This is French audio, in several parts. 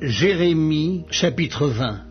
Jérémie, chapitre 20.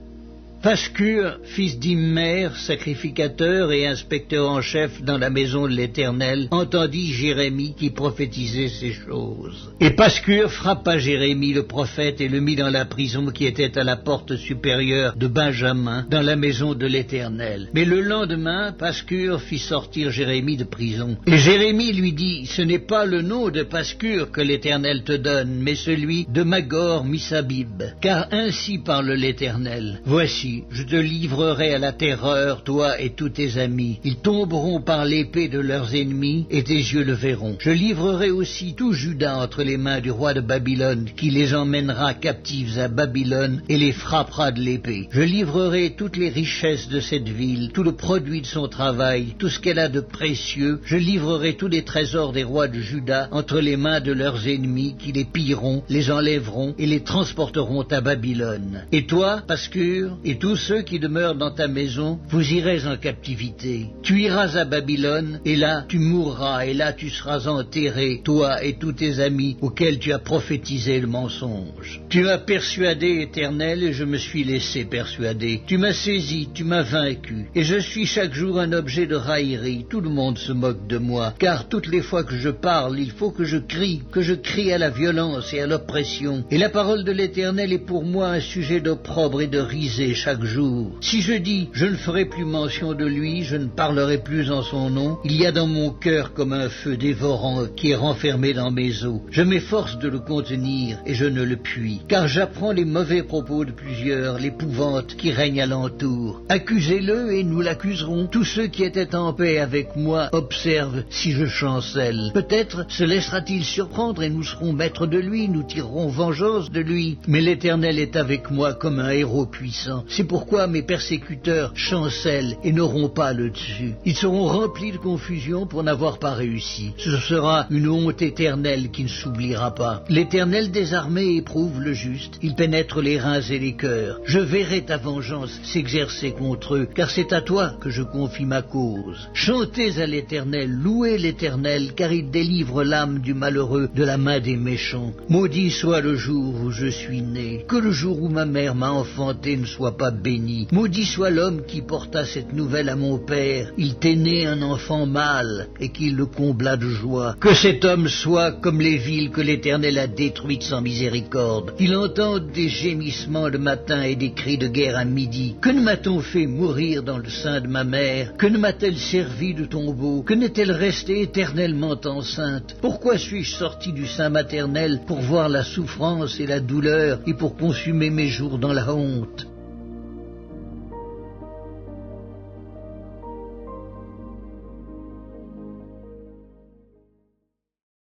Pascur, fils d'Immer, sacrificateur et inspecteur en chef dans la maison de l'Éternel, entendit Jérémie qui prophétisait ces choses. Et Pascur frappa Jérémie le prophète et le mit dans la prison qui était à la porte supérieure de Benjamin, dans la maison de l'Éternel. Mais le lendemain, Pascur fit sortir Jérémie de prison. Et Jérémie lui dit, ce n'est pas le nom de Pascur que l'Éternel te donne, mais celui de Magor Missabib. Car ainsi parle l'Éternel. Voici, je te livrerai à la terreur, toi et tous tes amis. Ils tomberont par l'épée de leurs ennemis, et tes yeux le verront. Je livrerai aussi tout Juda entre les mains du roi de Babylone, qui les emmènera captifs à Babylone, et les frappera de l'épée. Je livrerai toutes les richesses de cette ville, tout le produit de son travail, tout ce qu'elle a de précieux. Je livrerai tous les trésors des rois de Juda entre les mains de leurs ennemis, qui les pilleront, les enlèveront, et les transporteront à Babylone. Et toi, Pascur, et tous ceux qui demeurent dans ta maison, vous irez en captivité. Tu iras à Babylone, et là tu mourras, et là tu seras enterré, toi et tous tes amis auxquels tu as prophétisé le mensonge. Tu m'as persuadé, Éternel, et je me suis laissé persuader. Tu m'as saisi, tu m'as vaincu, et je suis chaque jour un objet de raillerie. Tout le monde se moque de moi, car toutes les fois que je parle, il faut que je crie à la violence et à l'oppression. Et la parole de l'Éternel est pour moi un sujet d'opprobre et de risée chaque jour. Si je dis, je ne ferai plus mention de lui, je ne parlerai plus en son nom, il y a dans mon cœur comme un feu dévorant qui est renfermé dans mes os. Je m'efforce de le contenir et je ne le puis, car j'apprends les mauvais propos de plusieurs, l'épouvante qui règne alentour. Accusez-le et nous l'accuserons. Tous ceux qui étaient en paix avec moi observent si je chancelle. Peut-être se laissera-t-il surprendre et nous serons maîtres de lui, nous tirerons vengeance de lui. Mais l'Éternel est avec moi comme un héros puissant. C'est pourquoi mes persécuteurs chancellent et n'auront pas le dessus. Ils seront remplis de confusion pour n'avoir pas réussi. Ce sera une honte éternelle qui ne s'oubliera pas. L'Éternel des armées éprouve le juste. Il pénètre les reins et les cœurs. Je verrai ta vengeance s'exercer contre eux, car c'est à toi que je confie ma cause. Chantez à l'Éternel, louez l'Éternel, car il délivre l'âme du malheureux de la main des méchants. Maudit soit le jour où je suis né. Que le jour où ma mère m'a enfanté ne soit pas béni. Maudit soit l'homme qui porta cette nouvelle à mon père. Il t'est né un enfant mâle et qu'il le combla de joie. Que cet homme soit comme les villes que l'Éternel a détruites sans miséricorde. Qu'il entende des gémissements le matin et des cris de guerre à midi. Que ne m'a-t-on fait mourir dans le sein de ma mère? Que ne m'a-t-elle servi de tombeau? Que n'est-elle restée éternellement enceinte? Pourquoi suis-je sorti du sein maternel pour voir la souffrance et la douleur et pour consumer mes jours dans la honte?